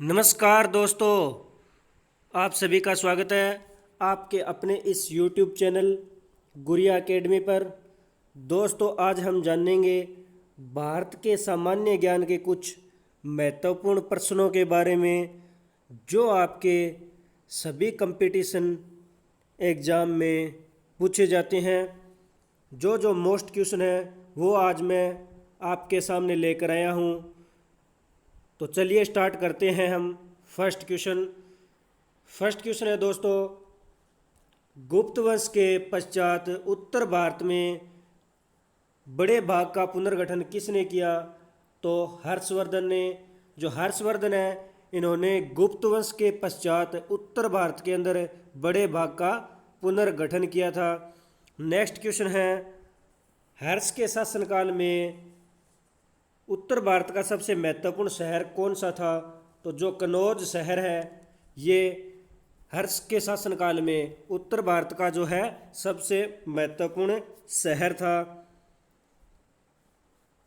नमस्कार दोस्तों, आप सभी का स्वागत है आपके अपने इस YouTube चैनल गुरिया एकेडमी पर। दोस्तों, आज हम जानेंगे भारत के सामान्य ज्ञान के कुछ महत्वपूर्ण प्रश्नों के बारे में जो आपके सभी कंपटीशन एग्ज़ाम में पूछे जाते हैं। जो मोस्ट क्वेश्चन है वो आज मैं आपके सामने लेकर आया हूँ। तो चलिए स्टार्ट करते हैं हम। फर्स्ट क्वेश्चन है दोस्तों, गुप्त वंश के पश्चात उत्तर भारत में बड़े भाग का पुनर्गठन किसने किया? तो हर्षवर्धन ने। जो हर्षवर्धन है, इन्होंने गुप्त वंश के पश्चात उत्तर भारत के अंदर बड़े भाग का पुनर्गठन किया था। नेक्स्ट क्वेश्चन है, हर्ष के शासनकाल में उत्तर भारत का सबसे महत्वपूर्ण शहर कौन सा था? तो जो कनौज शहर है, ये हर्ष के शासनकाल में उत्तर भारत का जो है सबसे महत्वपूर्ण शहर था।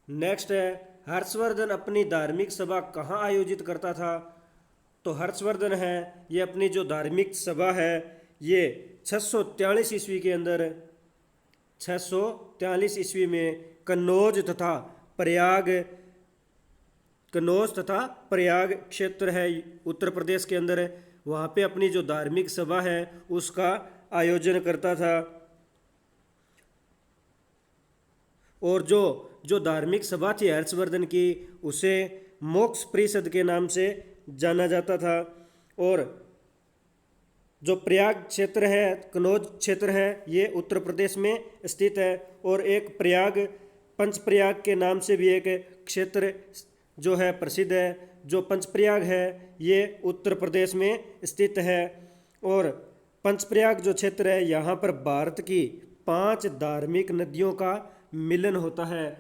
नेक्स्ट है, हर्षवर्धन अपनी धार्मिक सभा कहाँ आयोजित करता था? तो हर्षवर्धन है, ये अपनी जो धार्मिक सभा है ये 643 ईस्वी के अंदर 643 ईस्वी में कनौज तथा प्रयाग क्षेत्र है उत्तर प्रदेश के अंदर, वहाँ पे अपनी जो धार्मिक सभा है उसका आयोजन करता था। और जो धार्मिक सभा थी हर्षवर्धन की, उसे मोक्ष परिषद के नाम से जाना जाता था। और जो प्रयाग क्षेत्र है, कनौज क्षेत्र है, ये उत्तर प्रदेश में स्थित है। और एक पंचप्रयाग के नाम से भी एक क्षेत्र जो है प्रसिद्ध है। जो पंचप्रयाग है ये उत्तर प्रदेश में स्थित है। और पंचप्रयाग जो क्षेत्र है, यहाँ पर भारत की 5 धार्मिक नदियों का मिलन होता है।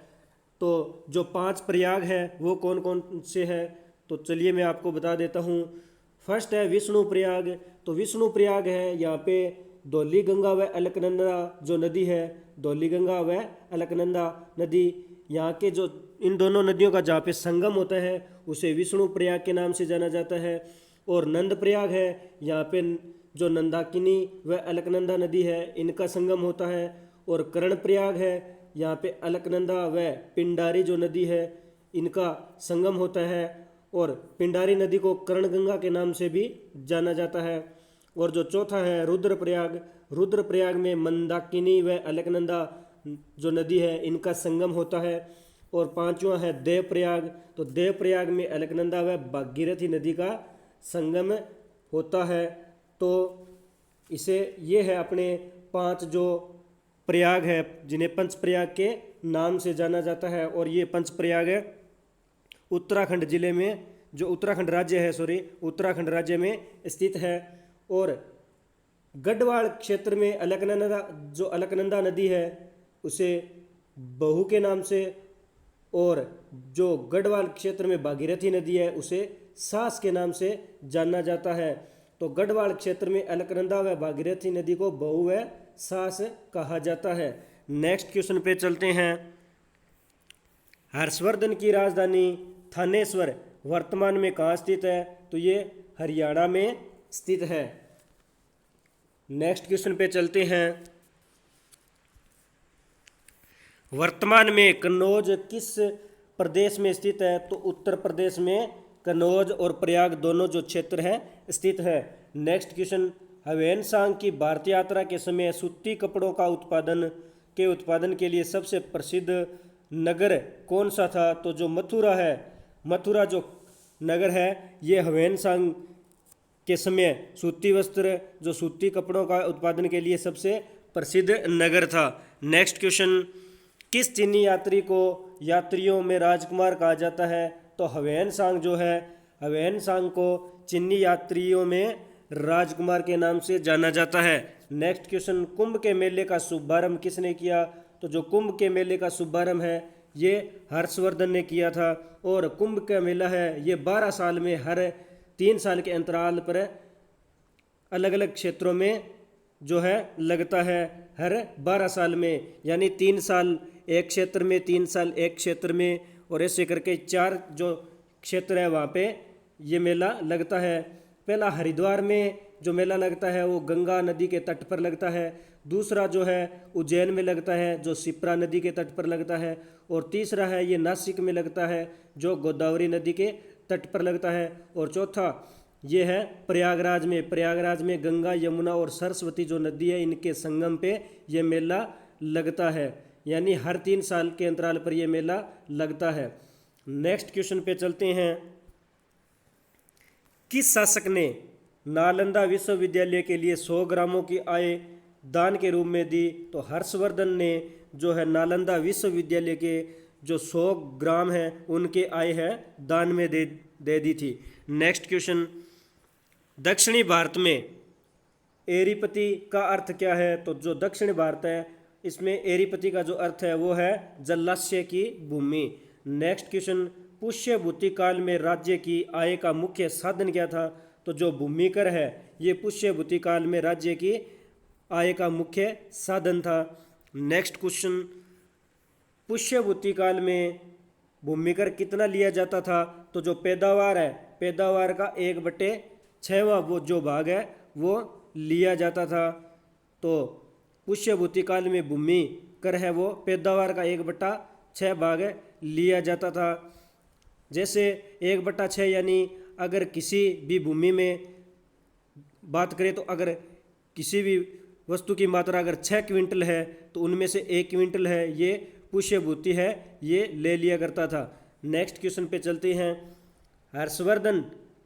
तो जो 5 प्रयाग है वो कौन कौन से है? तो चलिए मैं आपको बता देता हूँ। फर्स्ट है विष्णु प्रयाग। तो विष्णु प्रयाग है, यहाँ पे धौली गंगा व अलकनंदा जो नदी है, धौली गंगा व अलकनंदा नदी, यहाँ के जो इन दोनों नदियों का जहाँ पे संगम होता है उसे विष्णु प्रयाग के नाम से जाना जाता है। और नंद प्रयाग है, यहाँ पे जो नंदाकिनी व अलकनंदा नदी है इनका संगम होता है। और कर्ण प्रयाग है, यहाँ पे अलकनंदा व पिंडारी जो नदी है इनका संगम होता है। और पिंडारी नदी को कर्णगंगा के नाम से भी जाना जाता है। और जो चौथा है रुद्रप्रयाग में मंदाकिनी व अलकनंदा जो नदी है इनका संगम होता है। और पांचवा है देवप्रयाग। तो देवप्रयाग में अलकनंदा व भागीरथी नदी का संगम होता है। तो ये है अपने 5 जो प्रयाग है जिन्हें पंचप्रयाग के नाम से जाना जाता है। और ये पंचप्रयाग है उत्तराखंड जिले में, जो उत्तराखंड राज्य में स्थित है। और गढ़वाल क्षेत्र में अलकनंदा नदी है उसे बहू के नाम से, और जो गढ़वाल क्षेत्र में भागीरथी नदी है उसे सास के नाम से जाना जाता है। तो गढ़वाल क्षेत्र में अलकनंदा व भागीरथी नदी को बहू व सास कहा जाता है। नेक्स्ट क्वेश्चन पे चलते हैं। हर्षवर्धन की राजधानी थानेश्वर वर्तमान में कहाँ स्थित है? तो ये हरियाणा में स्थित है। नेक्स्ट क्वेश्चन पे चलते हैं। वर्तमान में कन्नौज किस प्रदेश में स्थित है? तो उत्तर प्रदेश में कन्नौज और प्रयाग दोनों जो क्षेत्र हैं स्थित है। नेक्स्ट क्वेश्चन, ह्वेनसांग की भारत यात्रा के समय सूती कपड़ों का उत्पादन के लिए सबसे प्रसिद्ध नगर कौन सा था? तो जो मथुरा जो नगर है ये ह्वेनसांग के समय सूती कपड़ों का उत्पादन के लिए सबसे प्रसिद्ध नगर था। नेक्स्ट क्वेश्चन, किस चीनी यात्री को यात्रियों में राजकुमार कहा जाता है? तो ह्वेनसांग को चीनी यात्रियों में राजकुमार के नाम से जाना जाता है। नेक्स्ट क्वेश्चन, कुंभ के मेले का शुभारंभ किसने किया? तो जो कुंभ के मेले का शुभारंभ है ये हर्षवर्धन ने किया था। और कुंभ का मेला है ये 12 साल में हर 3 साल के अंतराल पर अलग अलग क्षेत्रों में जो है लगता है, हर 12 साल में, यानी 3 साल एक क्षेत्र में, 3 साल एक क्षेत्र में, और ऐसे करके 4 जो क्षेत्र है वहाँ पे ये मेला लगता है। पहला हरिद्वार में जो मेला लगता है वो गंगा नदी के तट पर लगता है। दूसरा जो है उज्जैन में लगता है जो शिप्रा नदी के तट पर लगता है। और तीसरा है ये नासिक में लगता है जो गोदावरी नदी के तट पर लगता है। और चौथा ये है प्रयागराज में गंगा यमुना और सरस्वती जो नदी है इनके संगम पे ये मेला लगता है। यानी हर 3 साल के अंतराल पर यह मेला लगता है। नेक्स्ट क्वेश्चन पे चलते हैं। किस शासक ने नालंदा विश्वविद्यालय के लिए 100 ग्रामों की आय दान के रूप में दी? तो हर्षवर्धन ने जो है नालंदा विश्वविद्यालय के जो 100 ग्राम है उनके आय है दान में दे दी थी। नेक्स्ट क्वेश्चन, दक्षिणी भारत में एरीपति का अर्थ क्या है? तो जो दक्षिण भारत है इसमें एरीपति का जो अर्थ है वो है जलाशय की भूमि। नेक्स्ट क्वेश्चन, पुष्यभूति काल में राज्य की आय का मुख्य साधन क्या था? तो जो भूमि कर है ये पुष्यभूति काल में राज्य की आय का मुख्य साधन था। नेक्स्ट क्वेश्चन, पुष्यभूति काल में भूमि कर कितना लिया जाता था? तो जो पैदावार है पैदावार का 1/6 वो जो भाग है वो लिया जाता था। तो पुष्यभूति काल में भूमि कर है वो पैदावार का 1/6 भाग लिया जाता था। जैसे 1/6 यानी अगर किसी भी भूमि में बात करें तो अगर किसी भी वस्तु की मात्रा अगर 6 क्विंटल है तो उनमें से 1 क्विंटल है ये पुष्यभूति है ये ले लिया करता था। नेक्स्ट क्वेश्चन पे चलते हैं। हर्षवर्धन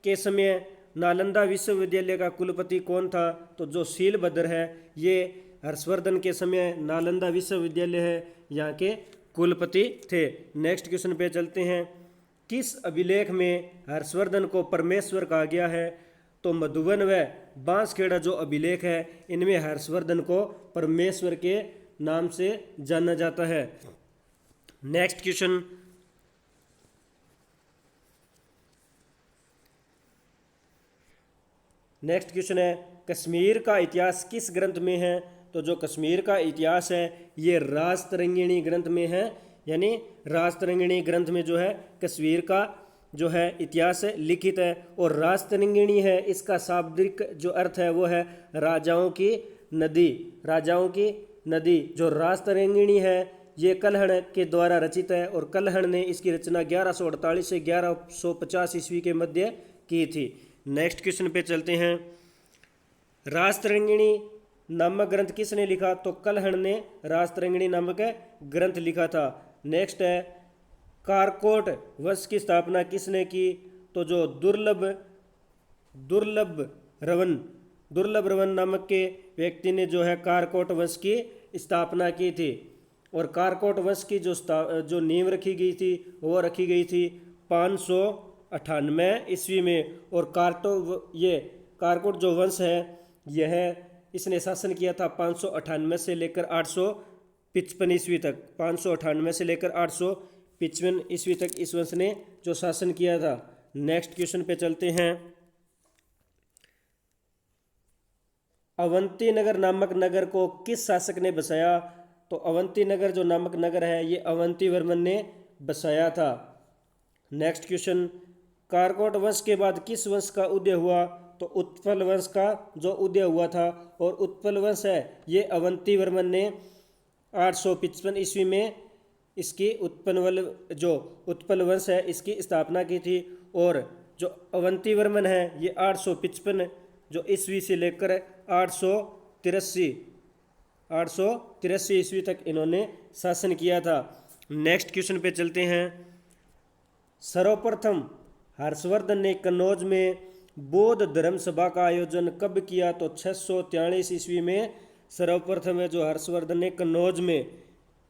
के समय नालंदा विश्वविद्यालय का कुलपति कौन था? तो जो शीलभद्र है ये हर्षवर्धन के समय नालंदा विश्वविद्यालय है यहाँ के कुलपति थे। नेक्स्ट क्वेश्चन पे चलते हैं। किस अभिलेख में हर्षवर्धन को परमेश्वर कहा गया है? तो मधुबन व बांसखेड़ा जो अभिलेख है इनमें हर्षवर्धन को परमेश्वर के नाम से जाना जाता है। नेक्स्ट क्वेश्चन, है कश्मीर का इतिहास किस ग्रंथ में है? तो जो कश्मीर का इतिहास है ये राजतरंगिणी ग्रंथ में है। यानी राजतरंगिणी ग्रंथ में जो है कश्मीर का जो है इतिहास लिखित है। और राजतरंगिणी है इसका शाब्दिक जो अर्थ है वो है राजाओं की नदी। राजाओं की नदी जो राजतरंगिणी है ये कल्हण के द्वारा रचित है और कल्हण ने इसकी रचना 1148 से 1150 ईस्वी के मध्य की थी। नेक्स्ट क्वेश्चन पे चलते हैं। राजतरंगिणी नामक ग्रंथ किसने लिखा? तो कल्हण ने राजतरंगिणी नामक ग्रंथ लिखा था। नेक्स्ट है कारकोट वंश की स्थापना किसने की? तो जो दुर्लभ रवन नामक के व्यक्ति ने जो है कारकोट वंश की स्थापना की थी। और कारकोट वंश की जो नींव रखी गई थी वो रखी गई थी 598 ईस्वी में। और कारकोट जो वंश है यह इसने शासन किया था 598 से लेकर 855 ईस्वी तक। 598 से लेकर 855 ईस्वी तक इस वंश ने जो शासन किया था। नेक्स्ट क्वेश्चन पे चलते हैं। अवंती नगर नामक नगर को किस शासक ने बसाया? तो अवंती नगर जो नामक नगर है ये अवंती वर्मन ने बसाया था। नेक्स्ट क्वेश्चन, कारकोट वंश के बाद किस वंश का उदय हुआ? तो उत्पल वंश का जो उदय हुआ था। और उत्पल वंश है ये अवंती वर्मन ने 855 ईस्वी में इसकी उत्पल वंश है इसकी स्थापना की थी। और जो अवंती वर्मन है ये 855 जो ईस्वी से लेकर 883 ईस्वी तक इन्होंने शासन किया था। नेक्स्ट क्वेश्चन पे चलते हैं। सर्वप्रथम हर्षवर्धन ने कन्नौज में बौद्ध धर्म सभा का आयोजन कब किया? तो 643 ईस्वी में सर्वप्रथम है जो हर्षवर्धन ने कन्नौज में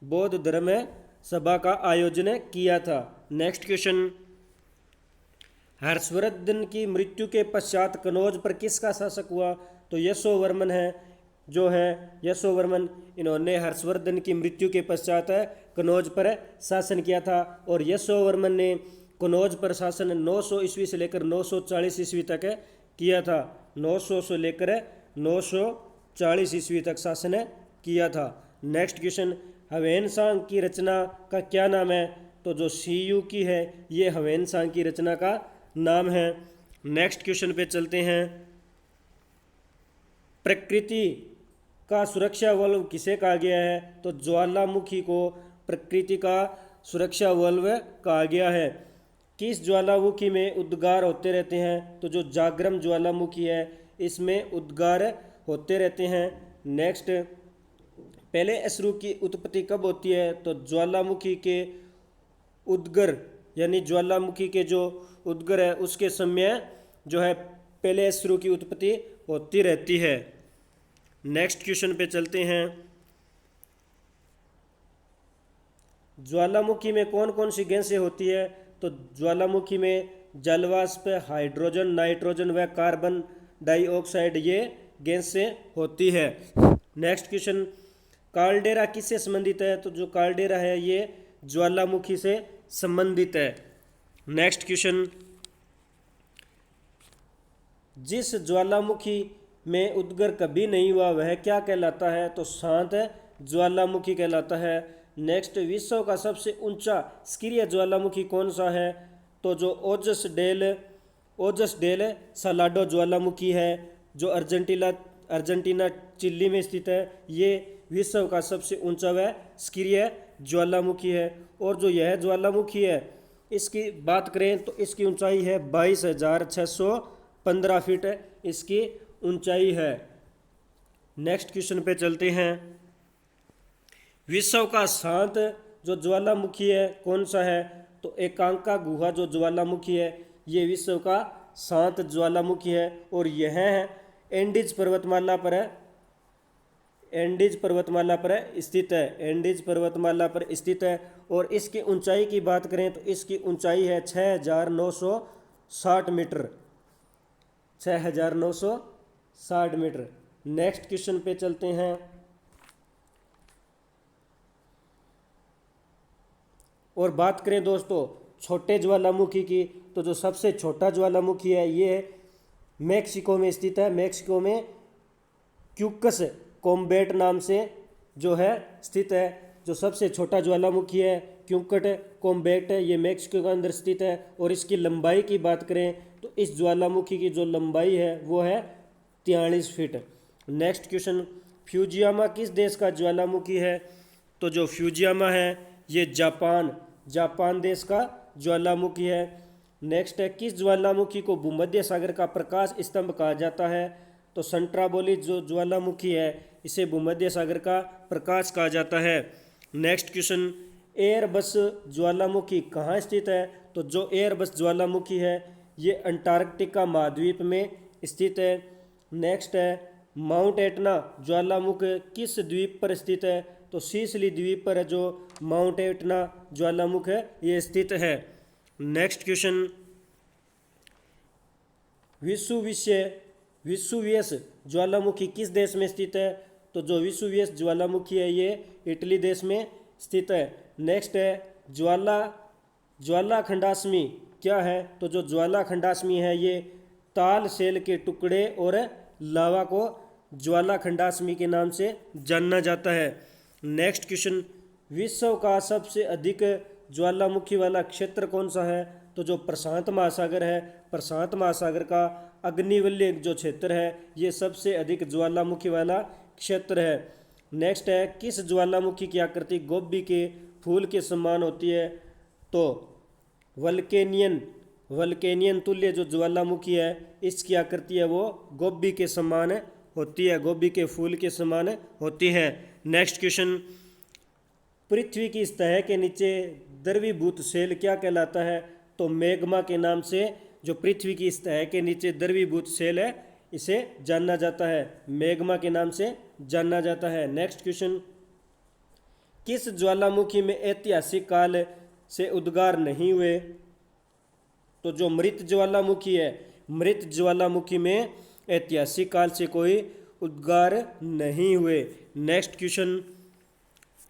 बौद्ध धर्म सभा का आयोजन किया था। नेक्स्ट क्वेश्चन, हर्षवर्धन की मृत्यु के पश्चात कन्नौज पर किसका शासक हुआ? तो यशोवर्मन है जो है यशोवर्मन इन्होंने हर्षवर्धन की मृत्यु के पश्चात कन्नौज पर शासन किया था। और यशोवर्मन ने कन्नौज पर शासन 900 ईस्वी से लेकर 940 ईस्वी तक किया था। 900 से लेकर 940 ईस्वी तक शासन किया था। नेक्स्ट क्वेश्चन, हवेनसांग की रचना का क्या नाम है? तो जो सीयू की है ये हवेनसांग की रचना का नाम है। नेक्स्ट क्वेश्चन पे चलते हैं। प्रकृति का सुरक्षा वलय किसे कहा गया है? तो ज्वालामुखी को प्रकृति का सुरक्षा वलय कहा गया है। किस ज्वालामुखी में उद्गार होते रहते हैं? तो जो जागरम ज्वालामुखी है इसमें उद्गार होते रहते हैं। नेक्स्ट, पहले अश्रु की उत्पत्ति कब होती है? तो ज्वालामुखी के उद्गर यानी ज्वालामुखी के जो उद्गर है उसके समय जो है पहले अश्रु की उत्पत्ति होती रहती है। नेक्स्ट क्वेश्चन पे चलते हैं। ज्वालामुखी में कौन कौन सी गैसें होती है? तो ज्वालामुखी में जलवाष्प, हाइड्रोजन, नाइट्रोजन व कार्बन डाइऑक्साइड ये गैसें होती है। नेक्स्ट क्वेश्चन, काल्डेरा किससे संबंधित है? तो जो काल्डेरा है ये ज्वालामुखी से संबंधित है। नेक्स्ट क्वेश्चन, जिस ज्वालामुखी में उद्गर कभी नहीं हुआ वह क्या कहलाता है? तो शांत ज्वालामुखी कहलाता है। नेक्स्ट, विश्व का सबसे ऊंचा सक्रिय ज्वालामुखी कौन सा है? तो जो ओजस डेल सालाडो ज्वालामुखी है जो अर्जेंटीना चिली में स्थित है, ये विश्व का सबसे ऊंचा व सक्रिय ज्वालामुखी है। और जो यह ज्वालामुखी है इसकी बात करें तो इसकी ऊंचाई है 22,615 फीट इसकी ऊंचाई है। नेक्स्ट क्वेश्चन पे चलते हैं। विश्व का शांत जो ज्वालामुखी है कौन सा है? तो एकांका गुहा जो ज्वालामुखी है ये विश्व का शांत ज्वालामुखी है और यह एंडीज पर्वतमाला पर स्थित है। एंडीज पर्वतमाला पर स्थित है और इसकी ऊंचाई की बात करें तो इसकी ऊंचाई है 6,960 मीटर। 6,960 मीटर। नेक्स्ट क्वेश्चन पे चलते हैं। और बात करें दोस्तों छोटे ज्वालामुखी की, तो जो सबसे छोटा ज्वालामुखी है ये मैक्सिको में स्थित है। मैक्सिको में क्यूकस कॉम्बेट नाम से जो है स्थित है। जो सबसे छोटा ज्वालामुखी है क्यूकट कॉम्बेट है, ये मैक्सिको के अंदर स्थित है। और इसकी लंबाई की बात करें तो इस ज्वालामुखी की जो लंबाई है वो है 43 फीट। नेक्स्ट क्वेश्चन, फ्यूजियामा किस देश का ज्वालामुखी है? तो जो फ्यूजियामा है ये जापान देश का ज्वालामुखी है। नेक्स्ट है, किस ज्वालामुखी को भूमध्य सागर का प्रकाश स्तंभ कहा जाता है? तो संट्राबोली जो ज्वालामुखी है इसे भूमध्य सागर का प्रकाश कहा जाता है। नेक्स्ट क्वेश्चन, एयरबस ज्वालामुखी कहाँ स्थित है? तो जो एयरबस ज्वालामुखी है ये अंटार्कटिका महाद्वीप में स्थित है। नेक्स्ट है, माउंट एटना ज्वालामुखी किस द्वीप पर स्थित है? तो सीसली द्वीप पर जो माउंट एटना ज्वालामुखी है ये स्थित है। नेक्स्ट क्वेश्चन, विसुवियस ज्वालामुखी किस देश में स्थित है? तो जो विसुवियस ज्वालामुखी है ये इटली देश में स्थित है। नेक्स्ट है, ज्वालाखंडास्मी क्या है? तो जो ज्वालाखंडास्मी है ये ताल सेल के टुकड़े और लावा को ज्वालाखंडास्मी के नाम से जाना जाता है। नेक्स्ट क्वेश्चन, विश्व का सबसे अधिक ज्वालामुखी वाला क्षेत्र कौन सा है? तो जो प्रशांत महासागर है, प्रशांत महासागर का अग्निवल्य जो क्षेत्र है ये सबसे अधिक ज्वालामुखी वाला क्षेत्र है। नेक्स्ट है, किस ज्वालामुखी की आकृति गोभी के फूल के समान होती है? तो वल्केनियन तुल्य जो ज्वालामुखी है इसकी आकृति है वो गोभी के समान होती है, गोभी के फूल के समान होती है। नेक्स्ट क्वेश्चन, पृथ्वी की सतह के नीचे द्रवीभूत सेल क्या कहलाता है? तो मैग्मा के नाम से जो पृथ्वी की सतह के नीचे द्रवीभूत सेल है इसे जाना जाता है, मैग्मा के नाम से जाना जाता है। नेक्स्ट क्वेश्चन, किस ज्वालामुखी में ऐतिहासिक काल से उद्गार नहीं हुए? तो जो मृत ज्वालामुखी है, मृत ज्वालामुखी में ऐतिहासिक काल से कोई उद्गार नहीं हुए। नेक्स्ट क्वेश्चन,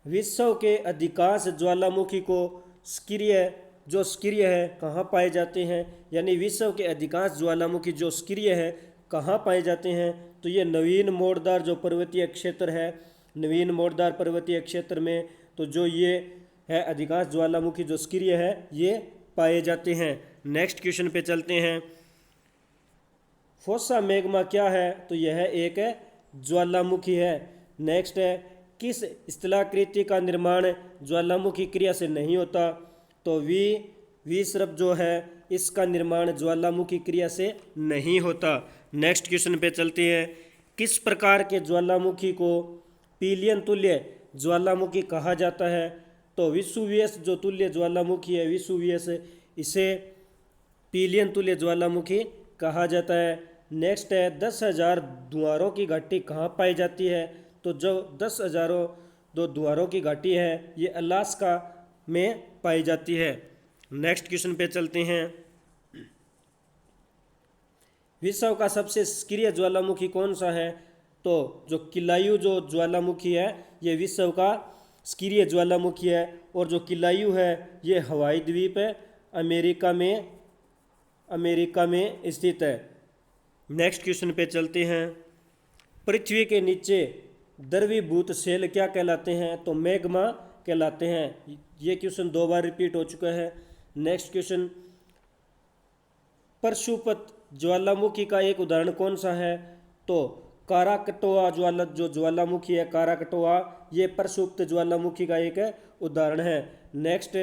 विश्व के अधिकांश ज्वालामुखी को सक्रिय है कहाँ पाए जाते हैं? यानी विश्व के अधिकांश ज्वालामुखी जो सक्रिय है कहाँ पाए जाते हैं? तो ये नवीन मोड़दार जो पर्वतीय क्षेत्र है, नवीन मोड़दार पर्वतीय क्षेत्र में तो जो ये है अधिकांश ज्वालामुखी जो सक्रिय है ये पाए जाते हैं। नेक्स्ट क्वेश्चन पे चलते हैं। फोसा मैग्मा क्या है? तो यह एक ज्वालामुखी है। नेक्स्ट है, किस स्थलाकृति का निर्माण ज्वालामुखी क्रिया से नहीं होता? तो विसर्प जो है इसका निर्माण ज्वालामुखी क्रिया से नहीं होता। नेक्स्ट क्वेश्चन पे चलते हैं। किस प्रकार के ज्वालामुखी को पीलियन तुल्य ज्वालामुखी कहा जाता है? तो विसुवियस जो तुल्य ज्वालामुखी है, विसुवियस, इसे पीलियन तुल्य ज्वालामुखी कहा जाता है। नेक्स्ट है, 10,000 धुआरों की घाटी कहाँ पाई जाती है? तो जो 10,000 दो धुआरों की घाटी है ये अलास्का में पाई जाती है। नेक्स्ट क्वेश्चन पे चलते हैं। विश्व का सबसे सक्रिय ज्वालामुखी कौन सा है? तो जो किलायू जो ज्वालामुखी है ये विश्व का सक्रिय ज्वालामुखी है। और जो किलायू है ये हवाई द्वीप है, अमेरिका में स्थित है। नेक्स्ट क्वेश्चन पे चलते हैं। पृथ्वी के नीचे द्रवीभूत सेल क्या कहलाते हैं? तो मैग्मा कहलाते हैं। ये क्वेश्चन 2 बार रिपीट हो चुका है। नेक्स्ट क्वेश्चन, परशुपत ज्वालामुखी का एक उदाहरण कौन सा है? तो काराकटोआ जो ज्वालामुखी है, काराकटोआ, ये परशुप्त ज्वालामुखी का एक उदाहरण है। नेक्स्ट,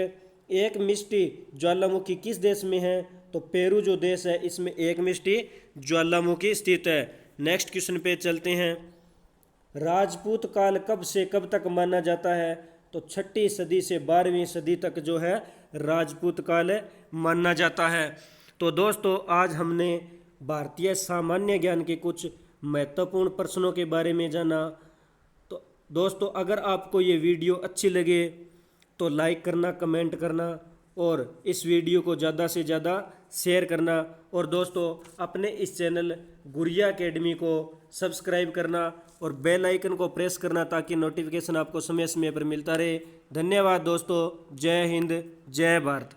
एक मिष्टी ज्वालामुखी किस देश में है? तो पेरू जो देश है इसमें एक मिष्टी ज्वालामुखी स्थित है। नेक्स्ट क्वेश्चन पे चलते हैं। राजपूत काल कब से कब तक माना जाता है? तो 6ठी सदी से 12वीं सदी तक जो है राजपूत काल माना जाता है। तो दोस्तों आज हमने भारतीय सामान्य ज्ञान के कुछ महत्वपूर्ण प्रश्नों के बारे में जाना। तो दोस्तों अगर आपको ये वीडियो अच्छी लगे तो लाइक करना, कमेंट करना और इस वीडियो को ज़्यादा से ज़्यादा शेयर करना। और दोस्तों अपने इस चैनल गुरिया एकेडमी को सब्सक्राइब करना और बेल आइकन को प्रेस करना ताकि नोटिफिकेशन आपको समय समय पर मिलता रहे। धन्यवाद दोस्तों। जय हिंद, जय भारत।